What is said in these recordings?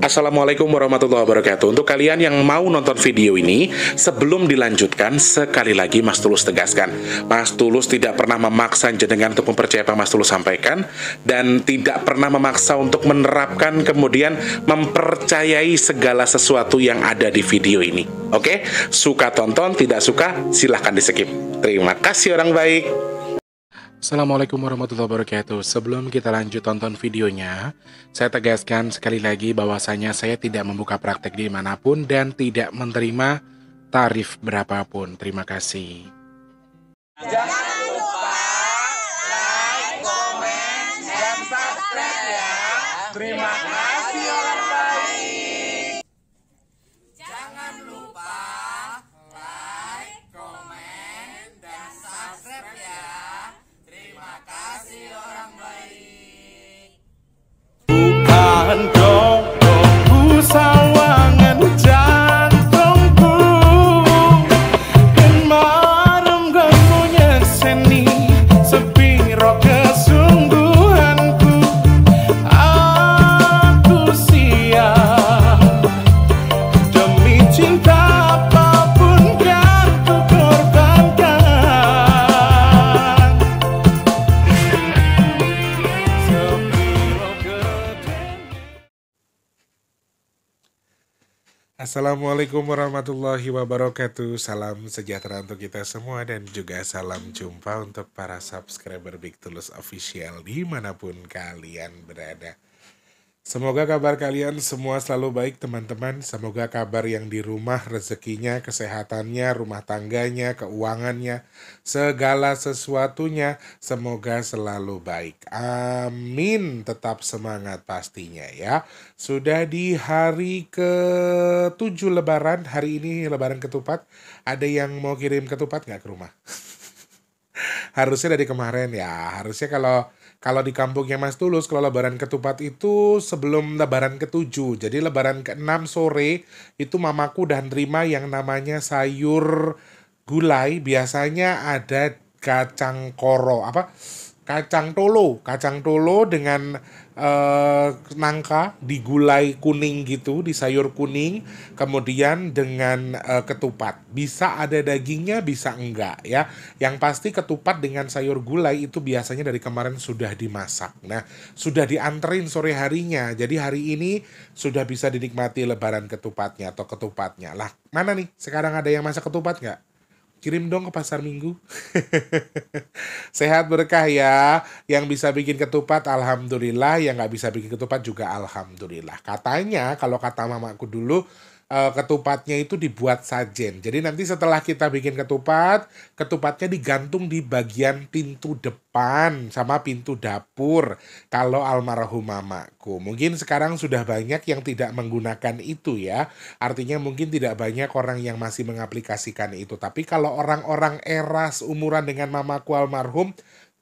Assalamualaikum warahmatullahi wabarakatuh. Untuk kalian yang mau nonton video ini, sebelum dilanjutkan, sekali lagi Mas Tulus tegaskan, Mas Tulus tidak pernah memaksa jenengan untuk mempercayai apa Mas Tulus sampaikan, dan tidak pernah memaksa untuk menerapkan kemudian mempercayai segala sesuatu yang ada di video ini. Oke? Suka tonton, tidak suka silahkan di skip. Terima kasih orang baik. Assalamualaikum warahmatullahi wabarakatuh. Sebelum kita lanjut tonton videonya, saya tegaskan sekali lagi bahwasanya saya tidak membuka praktek dimanapun dan tidak menerima tarif berapapun. Terima kasih. Jangan lupa like, komen, dan subscribe ya. Terima kasih orang baik. Jangan lupa like, komen, dan subscribe ya. Terima kasih orang baik. Bukan dongku sawangan jantungku dan marem gamunya seni sepiro kesungguhanku. Aku siap demi cinta apapun kan ku korbankan. Sepiro gedenya. Assalamualaikum warahmatullahi wabarakatuh. Salam sejahtera untuk kita semua dan juga salam jumpa untuk para subscriber Big Tulus Official dimanapun kalian berada. Semoga kabar kalian semua selalu baik teman-teman. Semoga kabar yang di rumah, rezekinya, kesehatannya, rumah tangganya, keuangannya, segala sesuatunya semoga selalu baik. Amin. Tetap semangat pastinya ya. Sudah di hari ke-7 Lebaran. Hari ini Lebaran ketupat. Ada yang mau kirim ketupat nggak ke rumah? Harusnya dari kemarin ya. Harusnya kalau di kampungnya Mas Tulus, kalau lebaran ketupat itu sebelum lebaran ke-7. Jadi lebaran ke-6 sore itu mamaku udah nerima yang namanya sayur gulai. Biasanya ada kacang koro, kacang tolo dengan nangka digulai kuning gitu, di sayur kuning, kemudian dengan ketupat. Bisa ada dagingnya, bisa enggak ya. Yang pasti ketupat dengan sayur gulai itu biasanya dari kemarin sudah dimasak. Nah, sudah dianterin sore harinya. Jadi hari ini sudah bisa dinikmati lebaran ketupatnya atau ketupatnya. Lah, mana nih? Sekarang ada yang masak ketupat nggak? Kirim dong ke pasar minggu. Sehat berkah ya. Yang bisa bikin ketupat alhamdulillah, yang nggak bisa bikin ketupat juga alhamdulillah. Katanya kalau kata mamaku dulu, ketupatnya itu dibuat sajen. Jadi nanti setelah kita bikin ketupat, ketupatnya digantung di bagian pintu depan sama pintu dapur. Kalau almarhum mamaku. Mungkin sekarang sudah banyak yang tidak menggunakan itu ya. Artinya mungkin tidak banyak orang yang masih mengaplikasikan itu. Tapi kalau orang-orang era seumuran dengan mamaku almarhum,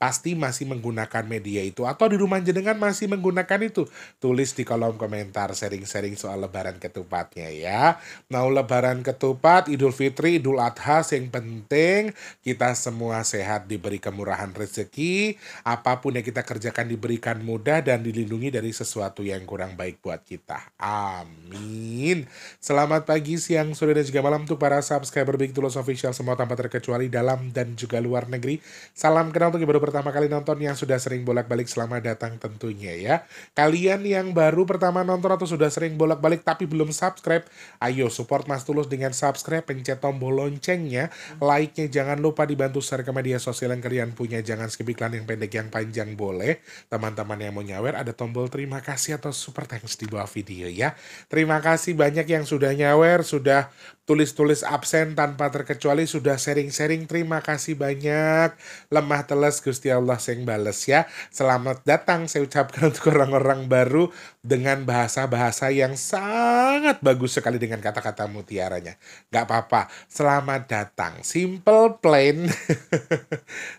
pasti masih menggunakan media itu. Atau di rumah jenengan masih menggunakan itu. Tulis di kolom komentar, sharing-sharing soal lebaran ketupatnya ya. Mau lebaran ketupat, Idul Fitri, Idul Adha, yang penting kita semua sehat, diberi kemurahan rezeki. Apapun yang kita kerjakan diberikan mudah dan dilindungi dari sesuatu yang kurang baik buat kita. Amin. Selamat pagi, siang, sore, dan juga malam untuk para subscriber Big Tulus Official semua tanpa terkecuali dalam dan juga luar negeri. Salam kenal untuk yang baru pertama kali nonton, yang sudah sering bolak-balik selamat datang tentunya ya. Kalian yang baru pertama nonton atau sudah sering bolak-balik tapi belum subscribe, ayo support Mas Tulus dengan subscribe, pencet tombol loncengnya, like-nya jangan lupa, dibantu share ke media sosial yang kalian punya, jangan skip iklan yang pendek yang panjang boleh. Teman-teman yang mau nyawer ada tombol terima kasih atau super thanks di bawah video ya. Terima kasih banyak yang sudah nyawer, sudah tulis-tulis absen tanpa terkecuali, sudah sharing-sharing, terima kasih banyak. Lemah teles Gusti Allah sing bales ya. Selamat datang saya ucapkan untuk orang-orang baru dengan bahasa-bahasa yang sangat bagus sekali dengan kata-kata mutiaranya. Gak apa-apa, selamat datang. Simple, plain.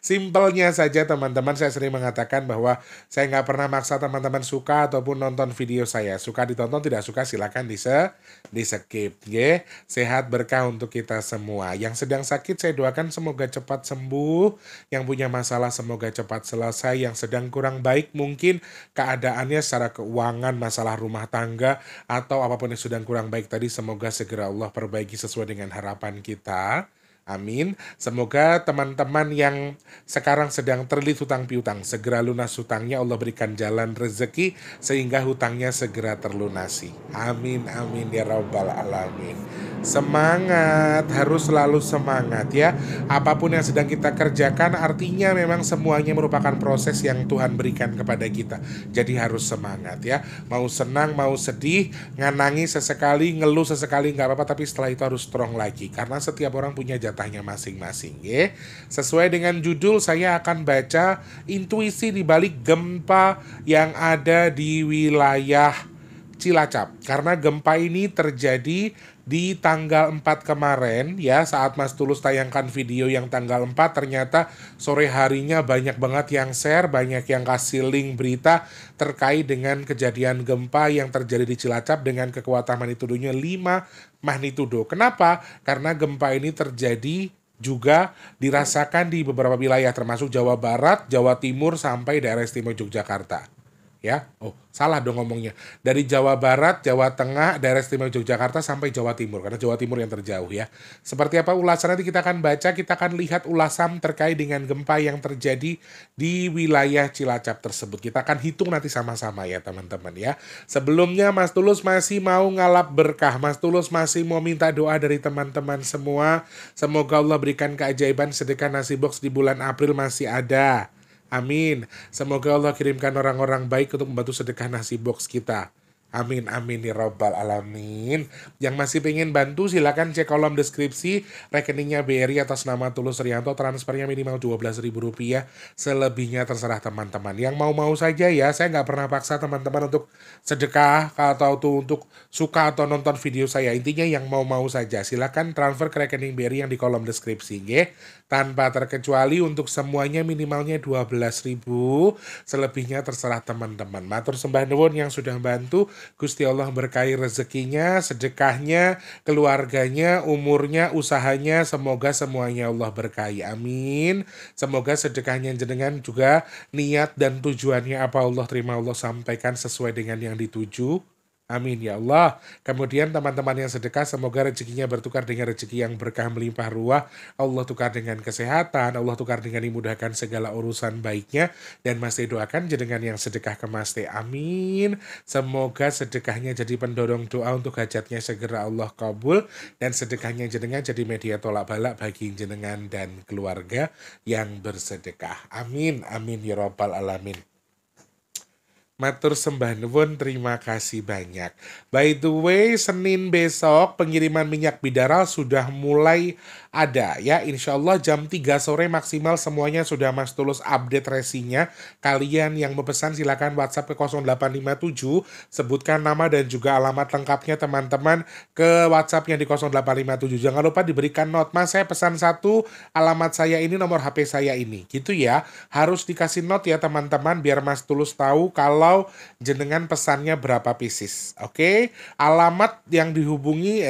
Simpelnya saja teman-teman. Saya sering mengatakan bahwa saya nggak pernah maksa teman-teman suka ataupun nonton video saya. Suka ditonton, tidak suka silakan di-skip. Ya. Sehat berkah untuk kita semua. Yang sedang sakit saya doakan semoga cepat sembuh. Yang punya masalah semoga cepat selesai. Yang sedang kurang baik mungkin keadaannya secara keuangan permasalahan, masalah rumah tangga, atau apapun yang sedang kurang baik tadi, semoga segera Allah perbaiki sesuai dengan harapan kita. Amin. Semoga teman-teman yang sekarang sedang terlilit hutang piutang segera lunas hutangnya, Allah berikan jalan rezeki sehingga hutangnya segera terlunasi. Amin amin ya rabbal alamin. Semangat, harus selalu semangat ya. Apapun yang sedang kita kerjakan artinya memang semuanya merupakan proses yang Tuhan berikan kepada kita. Jadi harus semangat ya. Mau senang, mau sedih, nangis sesekali, ngeluh sesekali nggak apa-apa, tapi setelah itu harus strong lagi karena setiap orang punya jatahnya masing-masing ya. Sesuai dengan judul, saya akan baca intuisi di balik gempa yang ada di wilayah Cilacap. Karena gempa ini terjadi di tanggal 4 kemarin ya, saat Mas Tulus tayangkan video yang tanggal 4, ternyata sore harinya banyak banget yang share, banyak yang kasih link berita terkait dengan kejadian gempa yang terjadi di Cilacap dengan kekuatan magnitudonya 5 magnitudo. Kenapa? Karena gempa ini terjadi juga dirasakan di beberapa wilayah termasuk Jawa Barat, Jawa Timur sampai daerah istimewa Yogyakarta. Ya, salah dong ngomongnya. Dari Jawa Barat, Jawa Tengah, daerah istimewa Yogyakarta sampai Jawa Timur, karena Jawa Timur yang terjauh ya. Seperti apa ulasan nanti kita akan baca, kita akan lihat ulasan terkait dengan gempa yang terjadi di wilayah Cilacap tersebut. Kita akan hitung nanti sama-sama ya teman-teman ya. Sebelumnya Mas Tulus masih mau ngalap berkah, Mas Tulus masih mau minta doa dari teman-teman semua. Semoga Allah berikan keajaiban sedekah nasi box di bulan April masih ada. Amin. Semoga Allah kirimkan orang-orang baik untuk membantu sedekah nasi box kita. Amin, amin ya rabbal alamin. Yang masih pengen bantu silakan cek kolom deskripsi rekeningnya BRI atas nama Tulus Rianto, transfernya minimal Rp12.000. Selebihnya terserah teman-teman. Yang mau-mau saja ya, saya nggak pernah paksa teman-teman untuk sedekah atau untuk suka atau nonton video saya. Intinya yang mau-mau saja silakan transfer ke rekening BRI yang di kolom deskripsi ya. Tanpa terkecuali untuk semuanya minimalnya 12.000. Selebihnya terserah teman-teman. Matur sembah nuwun yang sudah bantu. Gusti Allah berkahi rezekinya, sedekahnya, keluarganya, umurnya, usahanya. Semoga semuanya Allah berkahi. Amin. Semoga sedekahnya jenengan juga niat dan tujuannya apa Allah terima, Allah sampaikan sesuai dengan yang dituju. Amin ya Allah. Kemudian teman-teman yang sedekah semoga rezekinya bertukar dengan rezeki yang berkah melimpah ruah. Allah tukar dengan kesehatan, Allah tukar dengan dimudahkan segala urusan baiknya. Dan Mas Teh doakan jenengan yang sedekah ke Mas Teh. Amin. Semoga sedekahnya jadi pendorong doa untuk hajatnya segera Allah kabul. Dan sedekahnya jenengan jadi media tolak balak bagi jenengan dan keluarga yang bersedekah. Amin. Amin ya rabbal alamin. Matur sembah nuwun, terima kasih banyak. By the way, Senin besok pengiriman minyak bidara sudah mulai ada ya. Insya Allah jam 3 sore maksimal semuanya sudah Mas Tulus update resinya. Kalian yang memesan silakan WhatsApp ke 0857, sebutkan nama dan juga alamat lengkapnya teman-teman ke WhatsApp yang di 0857. Jangan lupa diberikan note, Mas saya pesan satu, alamat saya ini, nomor HP saya ini. Gitu ya. Harus dikasih note ya teman-teman biar Mas Tulus tahu kalau jenengan pesannya berapa pieces. Oke. Alamat yang dihubungi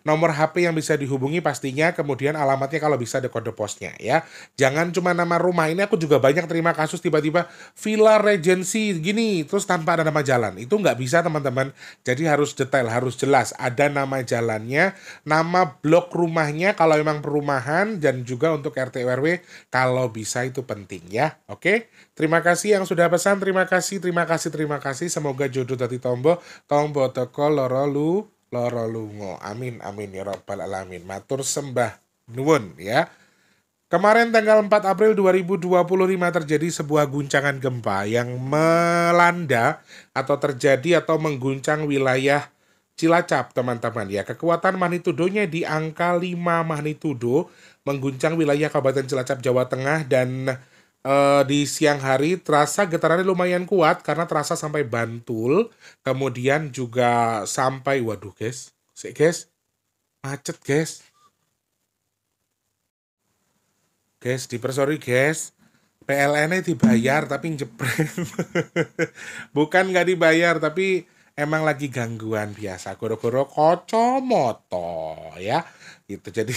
nomor HP yang bisa dihubungi pastinya, kemudian alamatnya kalau bisa ada kode posnya ya. Jangan cuma nama rumah. Ini aku juga banyak terima kasus tiba-tiba Villa Regency gini terus tanpa ada nama jalan. Itu nggak bisa teman-teman. Jadi harus detail, harus jelas. Ada nama jalannya, nama blok rumahnya kalau memang perumahan, dan juga untuk RT RW kalau bisa, itu penting ya. Oke. Terima kasih yang sudah pesan, terima kasih. Semoga jodoh dadi tombo teko loro lungo. Amin amin ya rabbal alamin. Matur sembah nuwun ya. Kemarin tanggal 4 April 2025 terjadi sebuah guncangan gempa yang melanda atau terjadi atau mengguncang wilayah Cilacap teman-teman ya. Kekuatan magnitudonya di angka 5 magnitudo mengguncang wilayah Kabupaten Cilacap, Jawa Tengah, dan di siang hari terasa getarannya lumayan kuat karena terasa sampai Bantul, kemudian juga sampai guys, macet guys, dipersori guys, PLN-nya dibayar tapi jepret, bukan nggak dibayar tapi emang lagi gangguan biasa, goro-goro kocomoto ya, itu jadi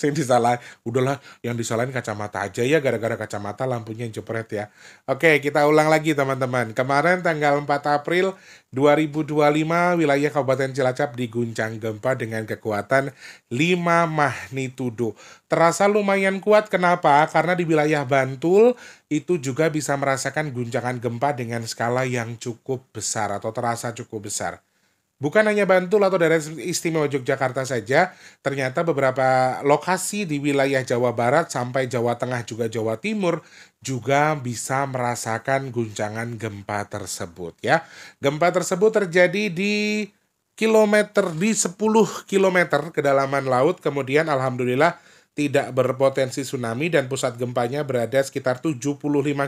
Yang disalahin, udahlah yang disalahin kacamata aja ya, gara-gara kacamata lampunya jepret ya. Oke, kita ulang lagi teman-teman. Kemarin tanggal 4 April 2025 wilayah Kabupaten Cilacap diguncang gempa dengan kekuatan 5 magnitudo. Terasa lumayan kuat, kenapa? Karena di wilayah Bantul itu juga bisa merasakan guncangan gempa dengan skala yang cukup besar atau terasa cukup besar. Bukan hanya Bantul atau daerah istimewa Yogyakarta saja, ternyata beberapa lokasi di wilayah Jawa Barat sampai Jawa Tengah juga Jawa Timur juga bisa merasakan guncangan gempa tersebut ya. Gempa tersebut terjadi di 10 kilometer kedalaman laut, kemudian alhamdulillah tidak berpotensi tsunami dan pusat gempanya berada sekitar 75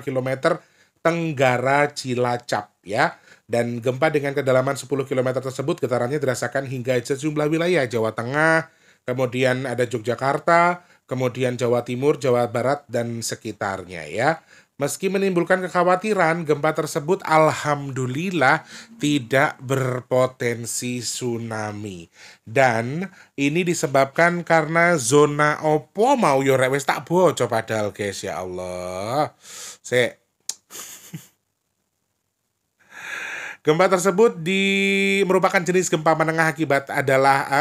kilometer tenggara Cilacap ya. Dan gempa dengan kedalaman 10 km tersebut getarannya dirasakan hingga sejumlah wilayah Jawa Tengah, kemudian ada Yogyakarta, kemudian Jawa Timur, Jawa Barat, dan sekitarnya ya. Meski menimbulkan kekhawatiran, gempa tersebut alhamdulillah tidak berpotensi tsunami. Dan ini disebabkan karena zona opo mau yo rek wis tak boco padahal guys, ya Allah. Gempa tersebut merupakan jenis gempa menengah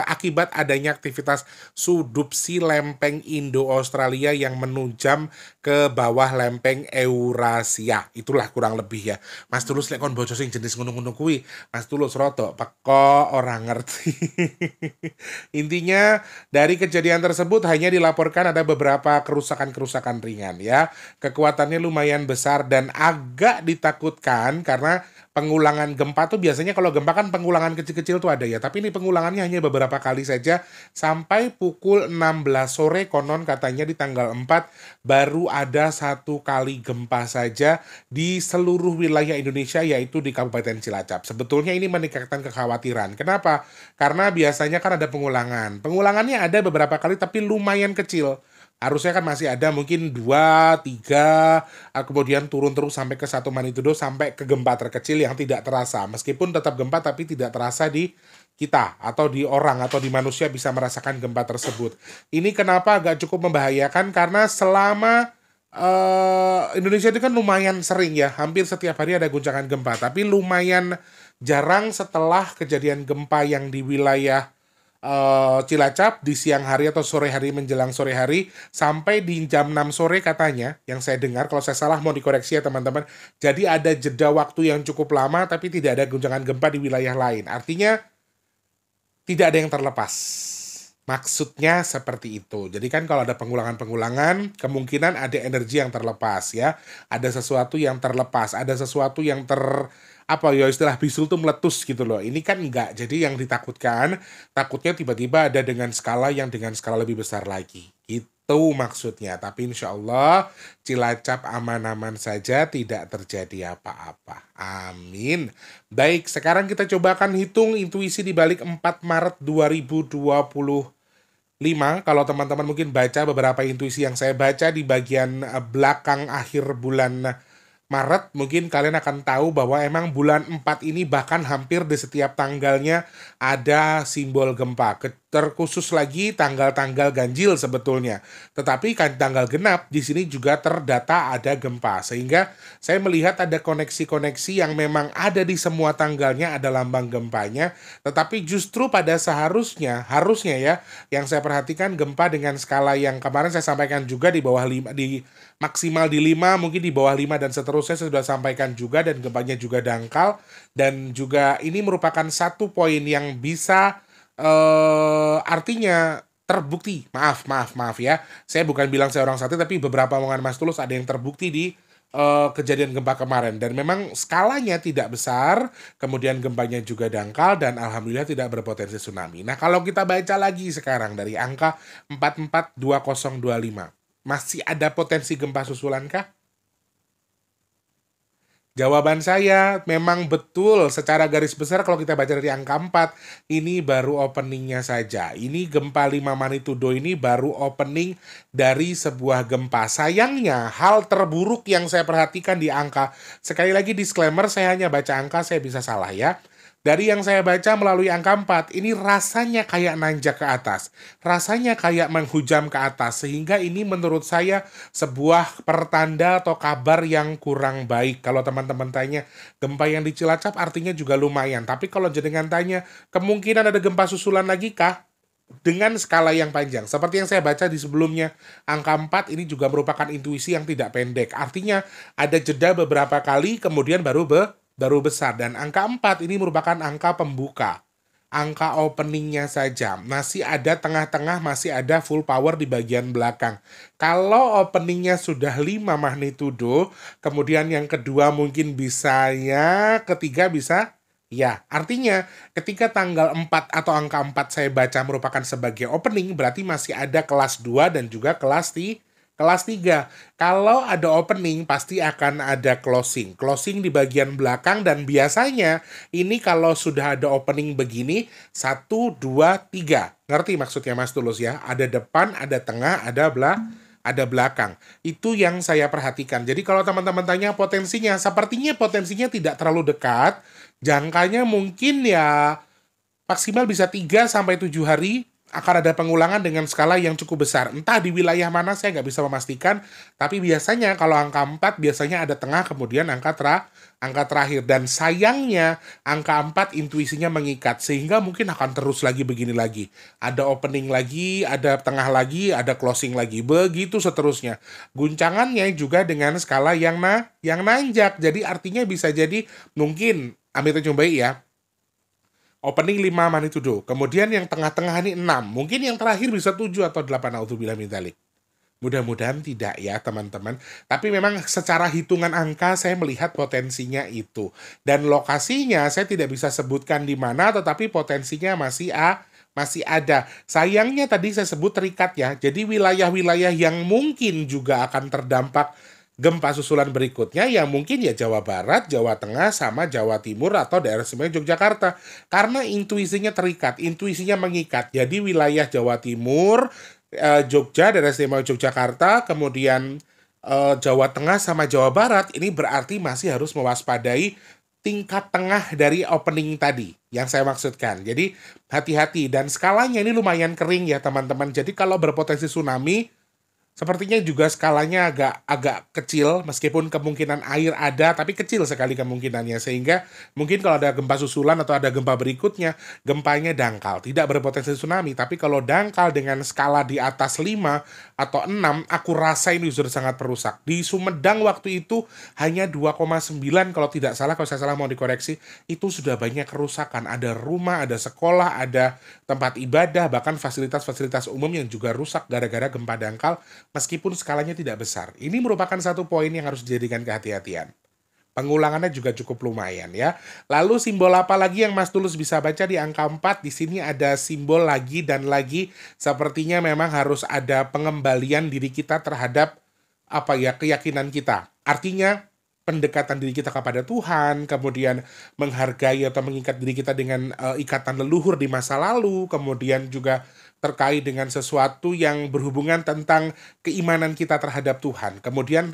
akibat adanya aktivitas subduksi lempeng Indo-Australia yang menunjam ke bawah lempeng Eurasia. Itulah kurang lebih ya. Mas Tulus lek kon bojo sing jenis ngono-ngono kuwi, Mas Tulus roto peko orang ngerti. Intinya dari kejadian tersebut hanya dilaporkan ada beberapa kerusakan-kerusakan ringan ya. Kekuatannya lumayan besar dan agak ditakutkan karena pengulangan gempa tuh biasanya kalau gempa kan pengulangan kecil-kecil tuh ada ya. Tapi ini pengulangannya hanya beberapa kali saja sampai pukul 16 sore konon katanya di tanggal 4 baru ada 1 kali gempa saja di seluruh wilayah Indonesia yaitu di Kabupaten Cilacap. Sebetulnya ini meningkatkan kekhawatiran. Kenapa? Karena biasanya kan ada pengulangan. Pengulangannya ada beberapa kali tapi lumayan kecil. Harusnya kan masih ada mungkin 2, 3, kemudian turun terus sampai ke 1 magnitudo sampai ke gempa terkecil yang tidak terasa. Meskipun tetap gempa tapi tidak terasa di kita atau di orang atau di manusia bisa merasakan gempa tersebut. Ini kenapa agak cukup membahayakan karena selama Indonesia itu kan lumayan sering ya, hampir setiap hari ada guncangan gempa. Tapi lumayan jarang setelah kejadian gempa yang di wilayah Cilacap di siang hari atau sore hari menjelang sore hari sampai di jam 6 sore katanya yang saya dengar, kalau saya salah mau dikoreksi ya teman-teman. Jadi ada jeda waktu yang cukup lama tapi tidak ada guncangan gempa di wilayah lain. Artinya tidak ada yang terlepas. Maksudnya seperti itu. Jadi kan kalau ada pengulangan-pengulangan, kemungkinan ada energi yang terlepas ya. Ada sesuatu yang terlepas, ada sesuatu yang istilah bisul tuh meletus gitu loh. Ini kan enggak. Jadi yang ditakutkan, takutnya tiba-tiba ada dengan skala lebih besar lagi. Itu maksudnya. Tapi insya Allah Cilacap aman-aman saja, tidak terjadi apa-apa. Amin. Baik, sekarang kita coba akan hitung intuisi di balik 4 Maret 2025. Kalau teman-teman mungkin baca beberapa intuisi yang saya baca di bagian belakang akhir bulan Maret, mungkin kalian akan tahu bahwa emang bulan 4 ini bahkan hampir di setiap tanggalnya ada simbol gempa. Terkhusus lagi tanggal-tanggal ganjil sebetulnya. Tetapi kan tanggal genap di sini juga terdata ada gempa. Sehingga saya melihat ada koneksi-koneksi yang memang ada di semua tanggalnya, ada lambang gempanya. Tetapi justru pada harusnya ya, yang saya perhatikan gempa dengan skala yang kemarin saya sampaikan juga di bawah 5, di maksimal di 5, mungkin di bawah 5 dan seterusnya saya sudah sampaikan juga, dan gempanya juga dangkal. Dan juga ini merupakan satu poin yang bisa artinya terbukti, maaf ya, saya bukan bilang saya orang sakti, tapi beberapa omongan Mas Tulus ada yang terbukti di kejadian gempa kemarin, dan memang skalanya tidak besar, kemudian gempanya juga dangkal, dan alhamdulillah tidak berpotensi tsunami. Nah kalau kita baca lagi sekarang dari angka 442025, masih ada potensi gempa susulan kah? Jawaban saya memang betul secara garis besar. Kalau kita baca dari angka 4, ini baru openingnya saja. Ini gempa 5 magnitudo ini baru opening dari sebuah gempa. Sayangnya hal terburuk yang saya perhatikan di angka, sekali lagi disclaimer, saya hanya baca angka, saya bisa salah ya. Dari yang saya baca melalui angka 4, ini rasanya kayak nanjak ke atas. Rasanya kayak menghujam ke atas. Sehingga ini menurut saya sebuah pertanda atau kabar yang kurang baik. Kalau teman-teman tanya, gempa yang di Cilacap artinya juga lumayan. Tapi kalau jenengan tanya, kemungkinan ada gempa susulan lagi kah? Dengan skala yang panjang. Seperti yang saya baca di sebelumnya, angka 4 ini juga merupakan intuisi yang tidak pendek. Artinya ada jeda beberapa kali, kemudian baru besar. Dan angka 4 ini merupakan angka pembuka. Angka openingnya saja. Masih ada tengah-tengah, masih ada full power di bagian belakang. Kalau openingnya sudah 5 magnitudo, kemudian yang kedua mungkin bisa ya, ketiga bisa ya. Artinya ketika tanggal 4 atau angka 4 saya baca merupakan sebagai opening, berarti masih ada kelas 2 dan juga kelas 3. Kalau ada opening, pasti akan ada closing. Closing di bagian belakang, dan biasanya ini kalau sudah ada opening begini, 1, 2, 3. Ngerti maksudnya Mas Tulus ya? Ada depan, ada tengah, ada belakang. Itu yang saya perhatikan. Jadi kalau teman-teman tanya potensinya, sepertinya potensinya tidak terlalu dekat. Jangkanya mungkin ya maksimal bisa 3-7 hari akan ada pengulangan dengan skala yang cukup besar. Entah di wilayah mana saya nggak bisa memastikan, tapi biasanya kalau angka 4 biasanya ada tengah, kemudian angka terakhir. Dan sayangnya angka 4 intuisinya mengikat, sehingga mungkin akan terus lagi begini lagi. Ada opening lagi, ada tengah lagi, ada closing lagi. Begitu seterusnya. Guncangannya juga dengan skala yang nanjak. Jadi artinya bisa jadi mungkin, ambil coba ya, opening 5 magnitudo. Kemudian yang tengah-tengah ini 6. Mungkin yang terakhir bisa 7 atau 8. Auzubillah min dzalik. Mudah-mudahan tidak ya teman-teman. Tapi memang secara hitungan angka saya melihat potensinya itu. Dan lokasinya saya tidak bisa sebutkan di mana, tetapi potensinya masih ada. Sayangnya tadi saya sebut terikat ya. Jadi wilayah-wilayah yang mungkin juga akan terdampak gempa susulan berikutnya yang mungkin ya Jawa Barat, Jawa Tengah, sama Jawa Timur atau daerah istimewa Yogyakarta. Karena intuisinya terikat, intuisinya mengikat. Jadi wilayah Jawa Timur, Jogja, daerah istimewa Yogyakarta, kemudian Jawa Tengah sama Jawa Barat, ini berarti masih harus mewaspadai tingkat tengah dari opening tadi yang saya maksudkan. Jadi hati-hati, dan skalanya ini lumayan kering ya teman-teman. Jadi kalau berpotensi tsunami, sepertinya juga skalanya agak kecil, meskipun kemungkinan air ada, tapi kecil sekali kemungkinannya. Sehingga mungkin kalau ada gempa susulan atau ada gempa berikutnya, gempanya dangkal. Tidak berpotensi tsunami, tapi kalau dangkal dengan skala di atas 5 atau 6, aku rasa ini sudah sangat perusak. Di Sumedang waktu itu hanya 2,9 kalau tidak salah, kalau saya salah mau dikoreksi, itu sudah banyak kerusakan. Ada rumah, ada sekolah, ada tempat ibadah, bahkan fasilitas-fasilitas umum yang juga rusak gara-gara gempa dangkal. Meskipun skalanya tidak besar. Ini merupakan satu poin yang harus dijadikan kehati-hatian. Pengulangannya juga cukup lumayan ya. Lalu simbol apa lagi yang Mas Tulus bisa baca di angka 4? Di sini ada simbol lagi dan lagi. Sepertinya memang harus ada pengembalian diri kita terhadap keyakinan kita. Artinya pendekatan diri kita kepada Tuhan, kemudian menghargai atau mengikat diri kita dengan ikatan leluhur di masa lalu, kemudian juga terkait dengan sesuatu yang berhubungan tentang keimanan kita terhadap Tuhan. Kemudian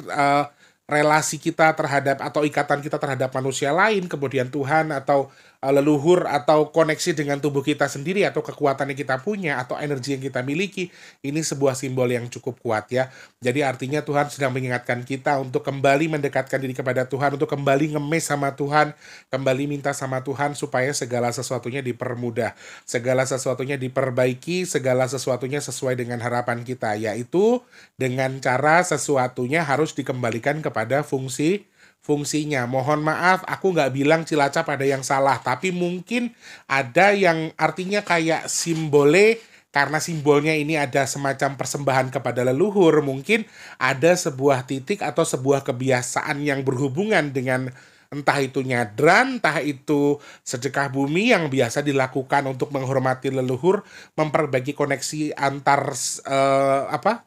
relasi kita terhadap atau ikatan kita terhadap manusia lain, kemudian Tuhan atau leluhur atau koneksi dengan tubuh kita sendiri atau kekuatan yang kita punya atau energi yang kita miliki. Ini sebuah simbol yang cukup kuat ya. Jadi artinya Tuhan sedang mengingatkan kita untuk kembali mendekatkan diri kepada Tuhan, untuk kembali ngemes sama Tuhan, kembali minta sama Tuhan supaya segala sesuatunya dipermudah, segala sesuatunya diperbaiki, segala sesuatunya sesuai dengan harapan kita, yaitu dengan cara sesuatunya harus dikembalikan kepada fungsinya. Mohon maaf, aku nggak bilang Cilacap ada yang salah, tapi mungkin ada yang artinya kayak simbole, karena simbolnya ini ada semacam persembahan kepada leluhur, mungkin ada sebuah titik atau sebuah kebiasaan yang berhubungan dengan entah itu nyadran, entah itu sedekah bumi yang biasa dilakukan untuk menghormati leluhur, memperbaiki koneksi antar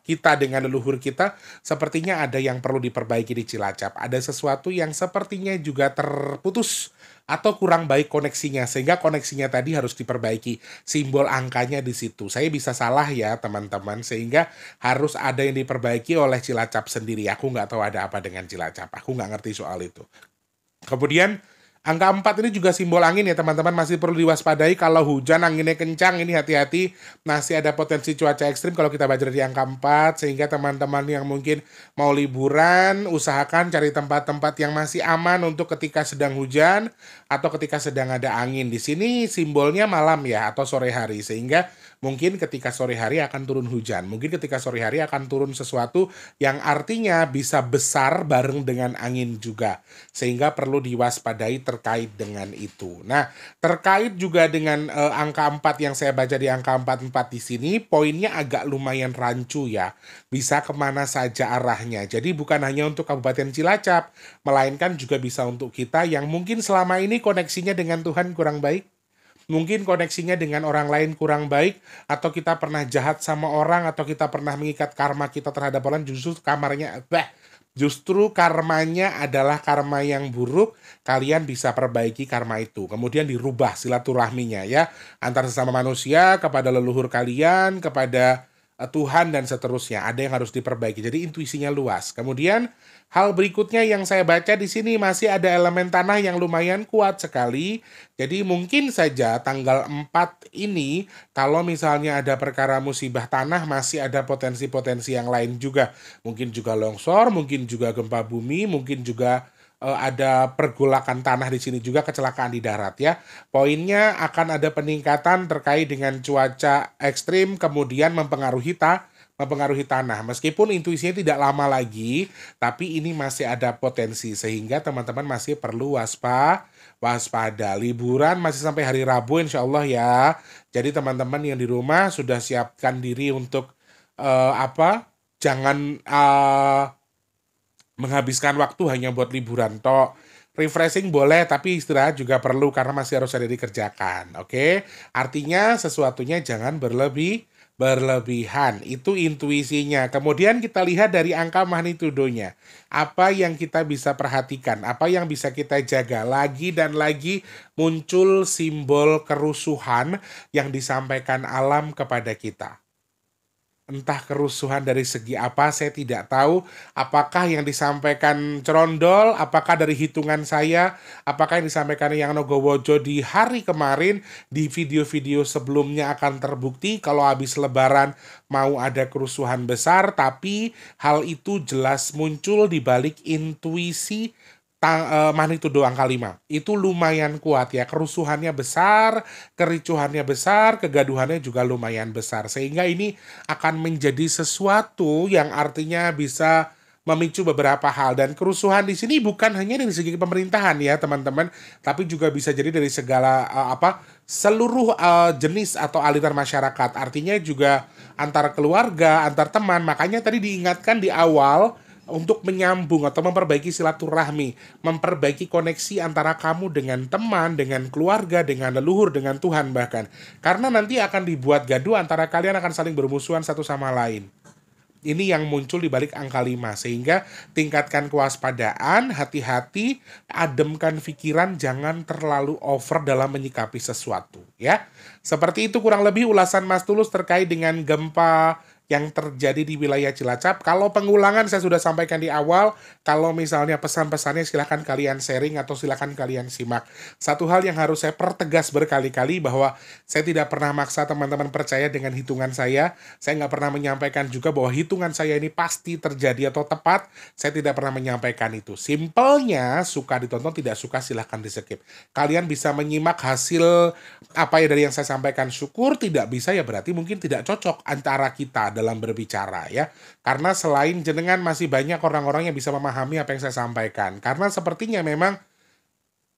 kita dengan leluhur kita. Sepertinya ada yang perlu diperbaiki di Cilacap. Ada sesuatu yang sepertinya juga terputus atau kurang baik koneksinya, sehingga koneksinya tadi harus diperbaiki. Simbol angkanya di situ. Saya bisa salah ya teman-teman, sehingga harus ada yang diperbaiki oleh Cilacap sendiri. Aku nggak tahu ada apa dengan Cilacap. Aku nggak ngerti soal itu. Kemudian Angka 4 ini juga simbol angin ya teman-teman, masih perlu diwaspadai kalau hujan anginnya kencang, ini hati-hati, masih ada potensi cuaca ekstrim kalau kita baca dari angka 4, sehingga teman-teman yang mungkin mau liburan, usahakan cari tempat-tempat yang masih aman untuk ketika sedang hujan atau ketika sedang ada angin. Di sini simbolnya malam ya atau sore hari, sehingga mungkin ketika sore hari akan turun hujan, mungkin ketika sore hari akan turun sesuatu yang artinya bisa besar bareng dengan angin juga, sehingga perlu diwaspadai terkait dengan itu. Nah, terkait juga dengan angka 4 yang saya baca di angka 44 di sini, poinnya agak lumayan rancu ya. Bisa kemana saja arahnya. Jadi bukan hanya untuk Kabupaten Cilacap, melainkan juga bisa untuk kita yang mungkin selama ini koneksinya dengan Tuhan kurang baik. Mungkin koneksinya dengan orang lain kurang baik, atau kita pernah jahat sama orang, atau kita pernah mengikat karma kita terhadap orang, justru karmanya adalah karma yang buruk, kalian bisa perbaiki karma itu. Kemudian dirubah silaturahminya ya, antar sesama manusia, kepada leluhur kalian, kepada Tuhan dan seterusnya. Ada yang harus diperbaiki. Jadi intuisinya luas. Kemudian hal berikutnya yang saya baca di sini masih ada elemen tanah yang lumayan kuat sekali. Jadi mungkin saja tanggal 4 ini kalau misalnya ada perkara musibah tanah masih ada potensi-potensi yang lain juga. Mungkin juga longsor, mungkin juga gempa bumi, mungkin juga ada pergolakan tanah di sini juga, kecelakaan di darat ya. Poinnya akan ada peningkatan terkait dengan cuaca ekstrim, kemudian mempengaruhi tanah. Meskipun intuisinya tidak lama lagi, tapi ini masih ada potensi, sehingga teman-teman masih perlu waspada. Liburan masih sampai hari Rabu insya Allah ya. Jadi teman-teman yang di rumah sudah siapkan diri untuk jangan menghabiskan waktu hanya buat liburan tok. Refreshing boleh, tapi istirahat juga perlu karena masih harus ada dikerjakan. Oke? Artinya sesuatunya jangan berlebihan. Itu intuisinya. Kemudian kita lihat dari angka magnitudonya. Apa yang kita bisa perhatikan, apa yang bisa kita jaga. Lagi dan lagi muncul simbol kerusuhan yang disampaikan alam kepada kita. Entah kerusuhan dari segi apa, saya tidak tahu. Apakah yang disampaikan Cerondol, apakah dari hitungan saya, apakah yang disampaikan Yang Nogowojo di hari kemarin, di video-video sebelumnya akan terbukti kalau habis lebaran mau ada kerusuhan besar, tapi hal itu jelas muncul di balik intuisi magnitudo angka 5. Itu lumayan kuat ya, kerusuhannya besar, kericuhannya besar, kegaduhannya juga lumayan besar, sehingga ini akan menjadi sesuatu yang artinya bisa memicu beberapa hal. Dan kerusuhan di sini bukan hanya dari segi pemerintahan ya teman-teman, tapi juga bisa jadi dari segala seluruh jenis atau aliran masyarakat. Artinya juga antar keluarga, antar teman. Makanya tadi diingatkan di awal untuk menyambung atau memperbaiki silaturahmi, memperbaiki koneksi antara kamu dengan teman, dengan keluarga, dengan leluhur, dengan Tuhan bahkan. Karena nanti akan dibuat gaduh antara kalian, akan saling bermusuhan satu sama lain. Ini yang muncul di balik angka 5, sehingga tingkatkan kewaspadaan, hati-hati, ademkan pikiran, jangan terlalu over dalam menyikapi sesuatu ya. Seperti itu kurang lebih ulasan Mas Tulus terkait dengan gempa yang terjadi di wilayah Cilacap. Kalau pengulangan saya sudah sampaikan di awal, kalau misalnya pesan-pesannya silahkan kalian sharing atau silahkan kalian simak. Satu hal yang harus saya pertegas berkali-kali bahwa saya tidak pernah maksa teman-teman percaya dengan hitungan saya nggak pernah menyampaikan juga bahwa hitungan saya ini pasti terjadi atau tepat, saya tidak pernah menyampaikan itu. Simpelnya, suka ditonton, tidak suka silahkan di-skip. Kalian bisa menyimak hasil apa ya dari yang saya sampaikan, syukur, tidak bisa ya berarti mungkin tidak cocok antara kita dalam berbicara ya. Karena selain jenengan masih banyak orang-orang yang bisa memahami apa yang saya sampaikan. Karena sepertinya memang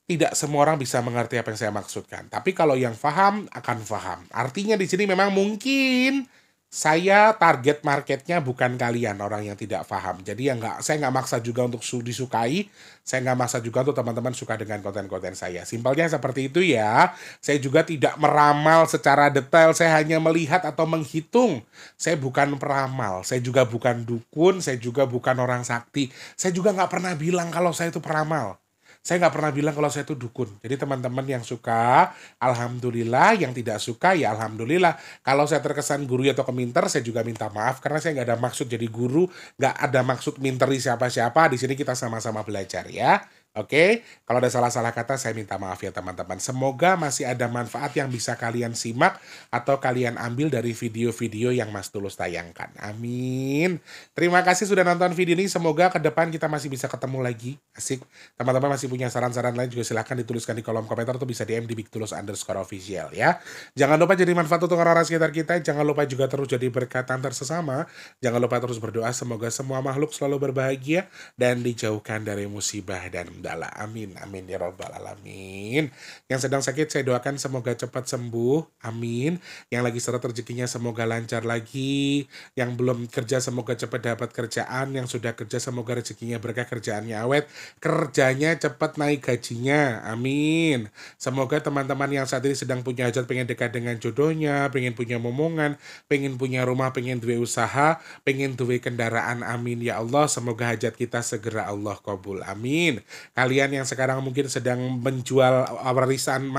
tidak semua orang bisa mengerti apa yang saya maksudkan. Tapi kalau yang paham akan paham. Artinya di sini memang mungkin saya target marketnya bukan kalian orang yang tidak paham. Jadi saya nggak maksa juga untuk disukai. Saya nggak maksa juga untuk teman-teman suka dengan konten-konten saya. Simpelnya seperti itu ya. Saya juga tidak meramal secara detail. Saya hanya melihat atau menghitung. Saya bukan peramal. Saya juga bukan dukun. Saya juga bukan orang sakti. Saya juga nggak pernah bilang kalau saya itu peramal. Saya nggak pernah bilang kalau saya itu dukun. Jadi teman-teman yang suka, alhamdulillah. Yang tidak suka, ya alhamdulillah. Kalau saya terkesan guru atau keminter, saya juga minta maaf. Karena saya nggak ada maksud jadi guru, nggak ada maksud minteri siapa-siapa. Di sini kita sama-sama belajar ya. Oke, kalau ada salah-salah kata saya minta maaf ya teman-teman. Semoga masih ada manfaat yang bisa kalian simak atau kalian ambil dari video-video yang Mas Tulus tayangkan. Amin. Terima kasih sudah nonton video ini. Semoga ke depan kita masih bisa ketemu lagi. Asik. Teman-teman masih punya saran-saran lain juga silahkan dituliskan di kolom komentar atau bisa DM di @bigtulus_official ya. Jangan lupa jadi manfaat untuk orang-orang sekitar kita. Jangan lupa juga terus jadi berkat antar sesama. Jangan lupa terus berdoa semoga semua makhluk selalu berbahagia dan dijauhkan dari musibah dan bala. Amin. Amin ya robbal alamin. Yang sedang sakit saya doakan semoga cepat sembuh. Amin. Yang lagi seret rezekinya semoga lancar lagi. Yang belum kerja semoga cepat dapat kerjaan. Yang sudah kerja semoga rezekinya berkah, kerjaannya awet, kerjanya cepat naik gajinya. Amin. Semoga teman-teman yang saat ini sedang punya hajat, pengen dekat dengan jodohnya, pengen punya momongan, pengen punya rumah, pengen duwe usaha, pengen duwe kendaraan. Amin ya Allah. Semoga hajat kita segera Allah kabul. Amin. Kalian yang sekarang mungkin sedang menjual warisan,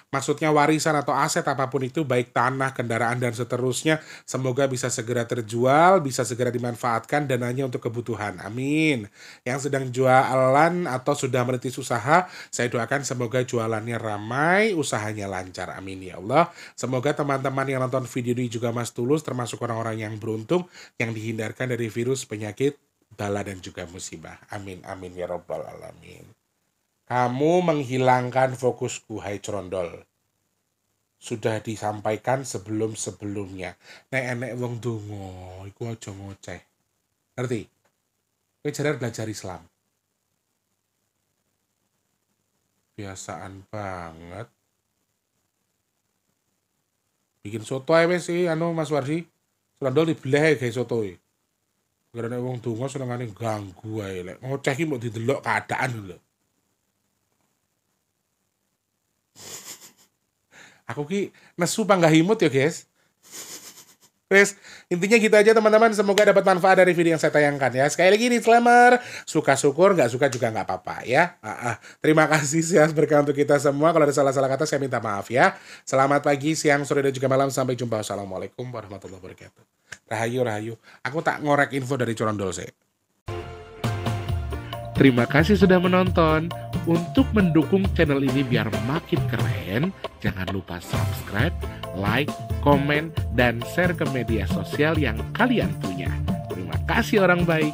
maksudnya warisan atau aset apapun itu, baik tanah, kendaraan, dan seterusnya, semoga bisa segera terjual, bisa segera dimanfaatkan dananya untuk kebutuhan. Amin. Yang sedang jualan atau sudah merintis usaha, saya doakan semoga jualannya ramai, usahanya lancar. Amin ya Allah. Semoga teman-teman yang nonton video ini juga Mas Tulus, termasuk orang-orang yang beruntung, yang dihindarkan dari virus, penyakit, bala dan juga musibah. Amin, amin ya robbal alamin. Kamu menghilangkan fokusku, hai Crondol. Sudah disampaikan sebelum-sebelumnya. Nek enek wong donga, iku aja ngoceh. Ngerti? Kowe jaran belajar Islam. Biasaan banget. Bikin soto ae wis sih Mas Warsi. Crondol dibelah guys soto e. Karena wong donga senengane ganggu ae lek ngoceh ki mbok didelok keadaan lho. Aku ki nesu panggah himut ya, guys. Wes, intinya gitu aja teman-teman. Semoga dapat manfaat dari video yang saya tayangkan ya. Sekali lagi disclaimer, suka syukur, nggak suka juga nggak apa-apa ya. Terima kasih sehat berkah untuk kita semua. Kalau ada salah-salah kata saya minta maaf ya. Selamat pagi, siang, sore, dan juga malam. Sampai jumpa. Assalamualaikum warahmatullahi wabarakatuh. Rahayu, rahayu. Aku tak ngorek info dari Crondol sih. Terima kasih sudah menonton. Untuk mendukung channel ini biar makin keren, jangan lupa subscribe, like, komen, dan share ke media sosial yang kalian punya. Terima kasih orang baik.